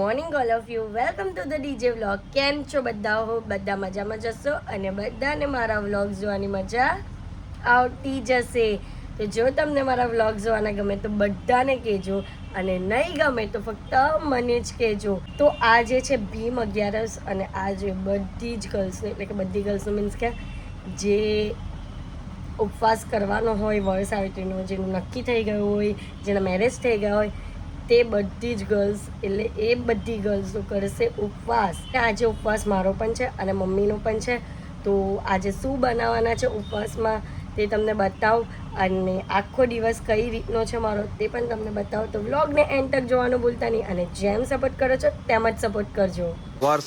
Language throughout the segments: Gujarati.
Morning all of you. Welcome to the DJ vlog. કેમ છો બધા મજામાં જશો અને બધાને મારા વ્લોગ જોવાની મજા આવતી જશે. તો જો તમને મારા વ્લોગ જોવાના ગમે તો બધાને કહેજો અને નહીં ગમે તો ફક્ત મને જ કહેજો. તો આ જે છે ભીમ 11 અને આ જે બધી જ ગર્લ્સને એટલે કે બધી ગર્લ્સનો મીન્સ કે જે ઉપવાસ કરવાનો હોય વર્ષ સાવિત્રીનો, જેનું નક્કી થઈ ગયું હોય, જેના મેરેજ થઈ ગયા હોય તે બધી જ ગર્લ્સ એટલે એ બધી ગર્લ્સો કરશે ઉપવાસ. આજે ઉપવાસ મારો પણ છે અને મમ્મીનો પણ છે. તો આજે શું બનાવવાના છે ઉપવાસમાં તે તમને બતાવું અને આખો દિવસ કઈ રીતનો છે મારો તે પણ તમને બતાવો. તો વ્લોગને એન્ડ તક જોવાનું ભૂલતા નહીં અને જેમ સપોર્ટ કરો છો તેમ જ સપોર્ટ કરજો.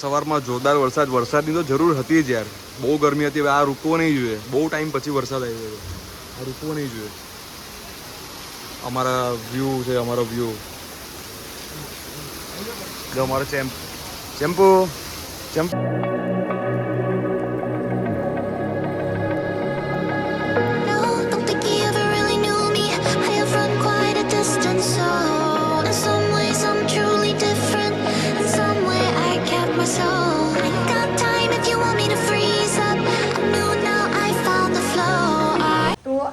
સવારમાં જોરદાર વરસાદની તો જરૂર હતી જ યાર. બહુ ગરમી હતી. આ રૂકવો નહીં જોઈએ. બહુ ટાઈમ પછી વરસાદ આવ્યો. આ રૂકવો નહીં જોઈએ. અમારા વ્યૂ છે, અમારો વ્યૂ જો અમારો ચેમ્પુ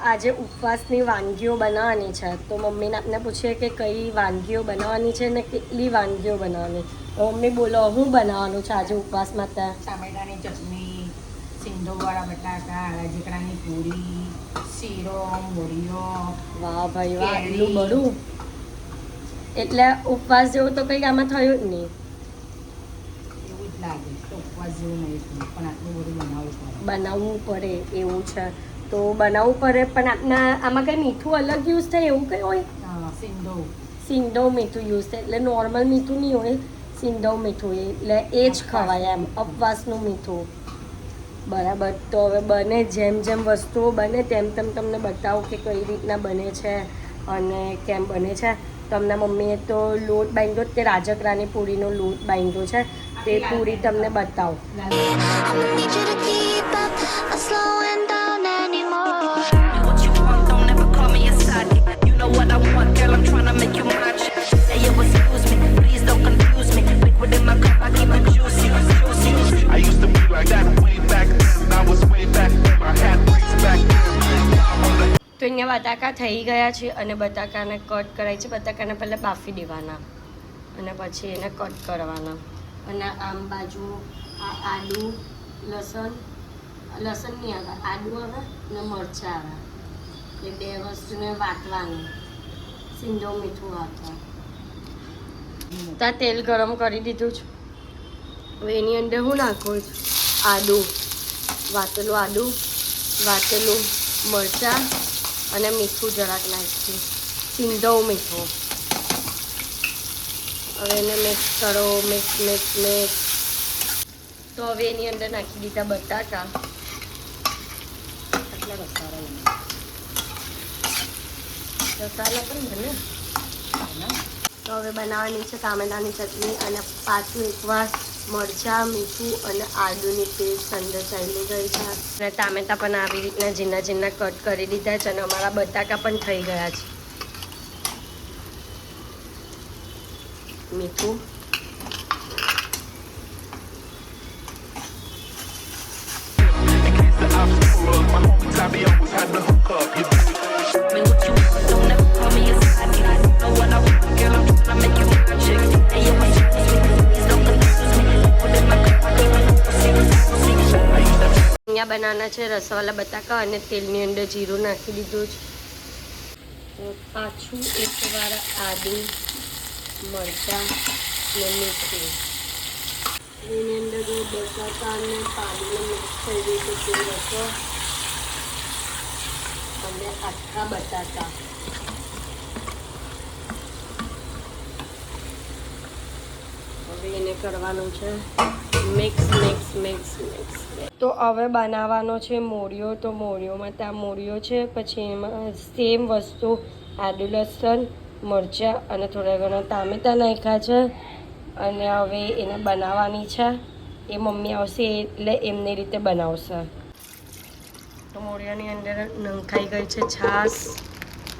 આજે ઉપવાસની વાનગીઓ બનાવવાની છે. તો મમ્મીને આપણે પૂછીએ કે કઈ વાનગીઓ બનાવવાની છે ને કેટલી વાનગીઓ બનાવવાની. તો મમ્મી બોલો શું બનાવવાનું છે આજે ઉપવાસમાં? ટામેટાની ચટણી, સિંધોવાળા બટાકા, રાજકરાની પૂરી, શીરો, મૂળિયો. વાહ ભાઈ વાહ, એટલું બધું. એટલે ઉપવાસ જેવું તો કંઈક આમાં થયું જ નહીં. એવું જ લાગે તો ઉપવાસ જેવું નહીં થયું, પણ આટલું બધું બનાવવું પડે એવું છે. તો બનાવવું પડે પણ આપના આમાં કંઈ મીઠું અલગ યુઝ થાય એવું કંઈ હોય? સિંધવ મીઠું યુઝ થાય એટલે નોર્મલ મીઠું નહીં હોય, સિંધવ મીઠું એટલે એ જ ખવાય એમ, ઉપવાસનું મીઠું. બરાબર. તો હવે બને જેમ જેમ વસ્તુઓ બને તેમ તેમ તમને બતાવું કે કઈ રીતના બને છે અને કેમ બને છે. તમને મમ્મીએ તો લોટ બાંધ્યો તે રાજકરાની પૂરીનો લોટ બાંધ્યો છે તે પૂરી તમને બતાવું. What I want, girl, I'm trying to make you mine. Hey, yo, excuse me, please don't confuse me. Liquid in my cup, I keep it juicy, juicy. I used to be like that way back then. I was way back then. I had ways back then. તો અહીંયા બટાકા થઈ ગયા છે અને બટાકાને કટ કરાય છે. બટાકાને પહેલાં બાફી દેવાના અને પછી એને કટ કરવાના. અને આમ બાજુ આ આદુ, લસણ નહીં આવે, આદુ આવે અને મરચાં આવે. એ બે વસ્તુને વાટવાની, સિંધવ મીઠું વાટવા. ત્યાં તેલ ગરમ કરી દીધું છે. હવે એની અંદર હું નાખું છું આદુ, વાટેલું આદુ, વાટેલું મરચાં અને મીઠું જરાક નાખીશું, સિંધવ મીઠું. હવે એને મિક્સ કરો, મિક્સ. તો હવે એની અંદર નાખી દીધા બટાકા. આટલા મસાલા પણ બને. તો હવે બનાવવાની છે ટામેટાની ચટણી અને પાછું એકવાર મરચાં, મીઠું અને આદુની પેસ્ટ અંદર ચાલી ગઈ છે. અને ટામેટા પણ આવી રીતના ઝીણા ઝીણા કટ કરી દીધા છે અને અમારા બટાકા પણ થઈ ગયા છે. મીઠું, બનાવવાના છે રસવાલા બટાકા અને તેલની અંદર જીરું નાખી દીધું છે. પાછું એકવાર આદુ, મરચાં અને મીઠું એની અંદર બટાકા અને પાણીને મિક્સ થઈ ગયું છે. તે રસો અને આખા બટાકા. હવે એને કરવાનું છે મિક્સ. તો હવે બનાવવાનો છે મોળિયો. તો મોળિયોમાં ત્યાં મોળિયો છે, પછી એમાં સેમ વસ્તુ આદુ, લસણ, મરચાં અને થોડા ઘણા ટામેટાં નાખ્યા છે અને હવે એને બનાવવાની છે. એ મમ્મી આવશે એટલે એમની રીતે બનાવશે. તો મોળિયાની અંદર નંખાઈ ગઈ છે છાશ.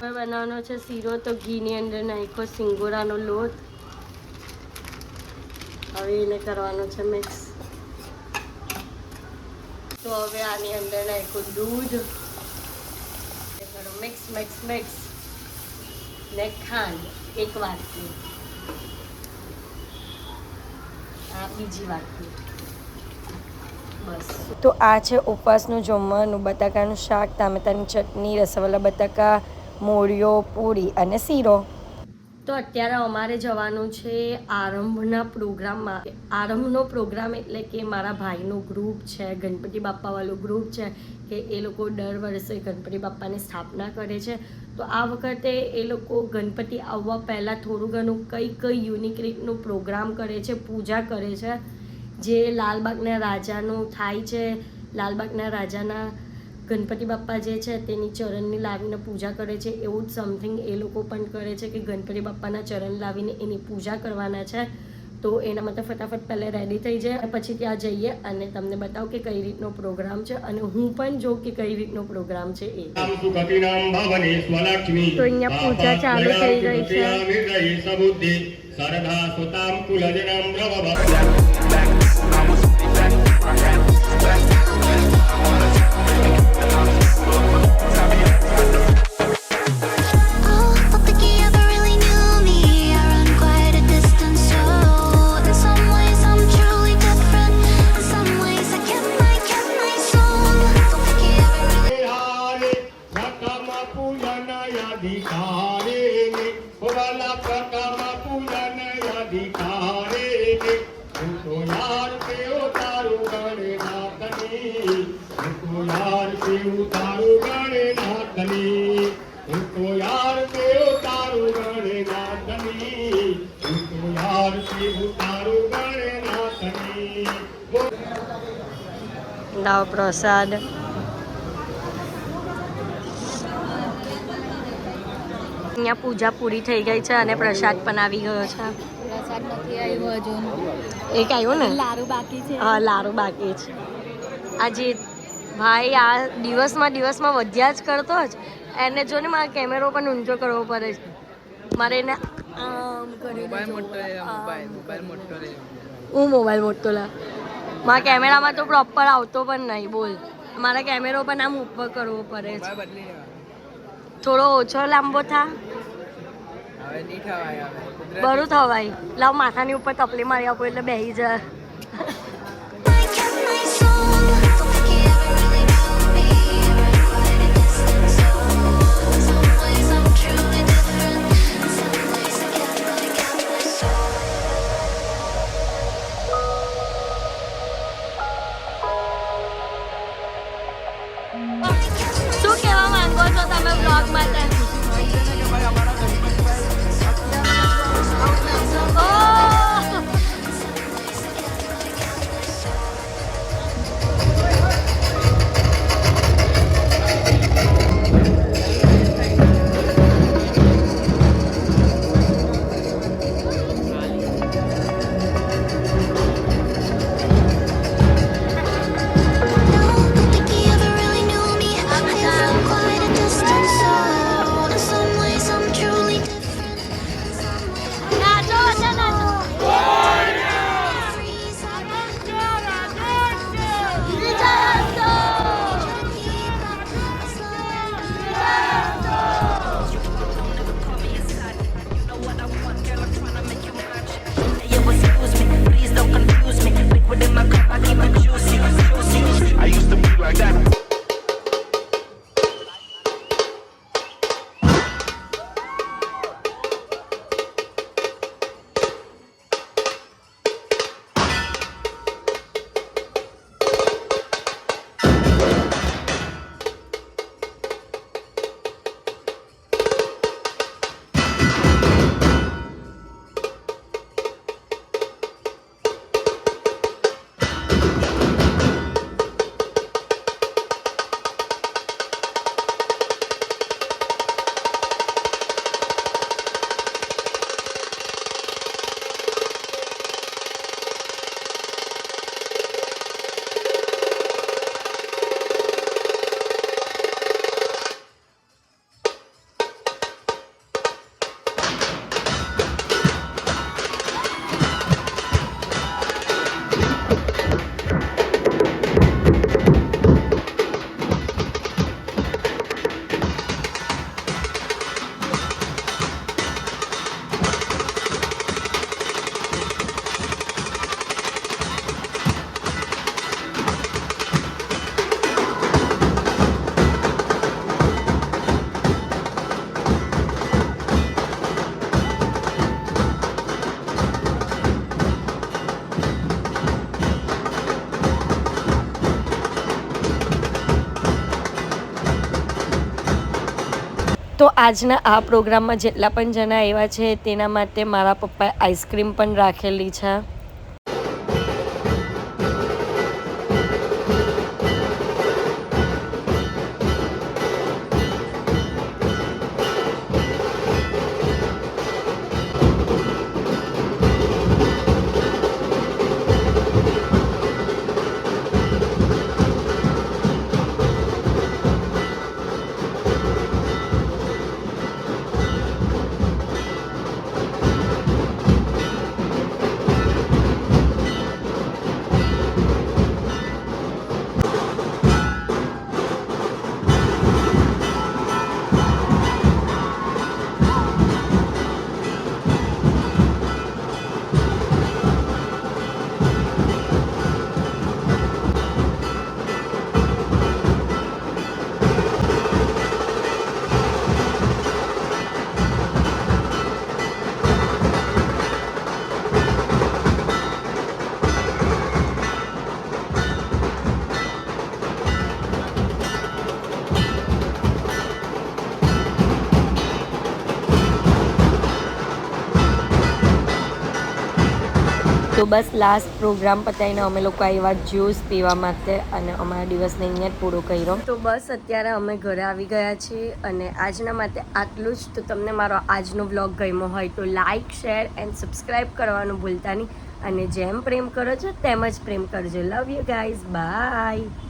હવે બનાવવાનો છે શીરો. તો ઘીની અંદર નાખ્યો સિંગોરાનો લોટ હવે એને કરવાનું છે મિક્સ. તો હવે આની અંદર નાખ્યું દૂધ, મિક્સ મિક્સ મિક્સ ને ખાંડ 1 વાટકી, આ બીજી વાટકી. બસ. તો આ છે ઉપવાસનું જમવાનું. બટાકાનું શાક, ટામેટાની ચટણી, રસવાલા બટાકા, મોળિયો, પૂરી અને શીરો. તો અત્યારે અમારે જવાનું છે આરંભના પ્રોગ્રામમાં. આરંભનો પ્રોગ્રામ એટલે કે મારા ભાઈનું ગ્રુપ છે, ગણપતિ બાપ્પાવાળું ગ્રુપ છે, કે એ લોકો દર વર્ષે ગણપતિ બાપ્પાની સ્થાપના કરે છે. તો આ વખતે એ લોકો ગણપતિ આવવા પહેલાં થોડું ઘણું કઈ યુનિક રીતનું પ્રોગ્રામ કરે છે, પૂજા કરે છે. જે લાલબાગના રાજાનું થાય છે, લાલબાગના રાજાના ગણપતિ બાપ્પા જે છે તેની ચરણની લાવીને પૂજા કરે છે, એવું જ સમથિંગ એ લોકો પણ કરે છે કે ગણપતિ બાપ્પાના ચરણ લાવીને એની પૂજા કરવાના છે. તો એના માટે ફટાફટ પહેલાં રેડી થઈ જાય, પછી ત્યાં જઈએ અને તમને બતાવું કે કઈ રીતનો પ્રોગ્રામ છે અને હું પણ જોઉં કે કઈ રીતનો પ્રોગ્રામ છે એ. તો અહીંયા પૂજા ચાલુ થઈ ગઈ છે. લાવ પ્રસાદ. અહીંયા પૂજા પૂરી થઈ ગઈ છે અને પ્રસાદ પણ આવી ગયો છે. પ્રસાદ નથી આવ્યો હજુ. એક આવ્યો ને? લાડુ બાકી છે. હા, લાડુ બાકી છે. આજે ભાઈ આ દિવસમાં વધ્યા જ કરતો જ. એને જો ને મારા કેમેરો પણ ઊંચો કરવો પડે છે. મારે એને આમ કરીને હું મોબાઈલ મોટો લા. મારા કેમેરામાં તો પ્રોપર આવતો પણ નહીં. બોલ, મારા કેમેરો પણ આમ ઉપર કરવો પડે છે. થોડો ઓછો લાંબો થા. બરું થવાય. લાવ માથાની ઉપર તપલી મારી આપો એટલે બેસી જાય. શું કહેવા માંગો છો તમે બ્લોગ માટે? તો આજના આ પ્રોગ્રામમાં જેટલા પણ જણા આવ્યા છે તેના માટે મારા પપ્પાએ આઈસ્ક્રીમ પણ રાખેલી છે. તો બસ લાસ્ટ પ્રોગ્રામ પતાવીને અમે લોકો આવ્યા જ્યુસ પીવા માટે અને અમારા દિવસને અહીંયા જ પૂરો કર્યો. તો બસ અત્યારે અમે ઘરે આવી ગયા છીએ અને આજના માટે આટલું જ. તો તમને મારો આજનો વ્લોગ ગમ્યો હોય તો લાઇક, શેર એન્ડ સબસ્ક્રાઈબ કરવાનું ભૂલતા નહીં અને જેમ પ્રેમ કરો છો તેમ જ પ્રેમ કરજો. Love you guys, by.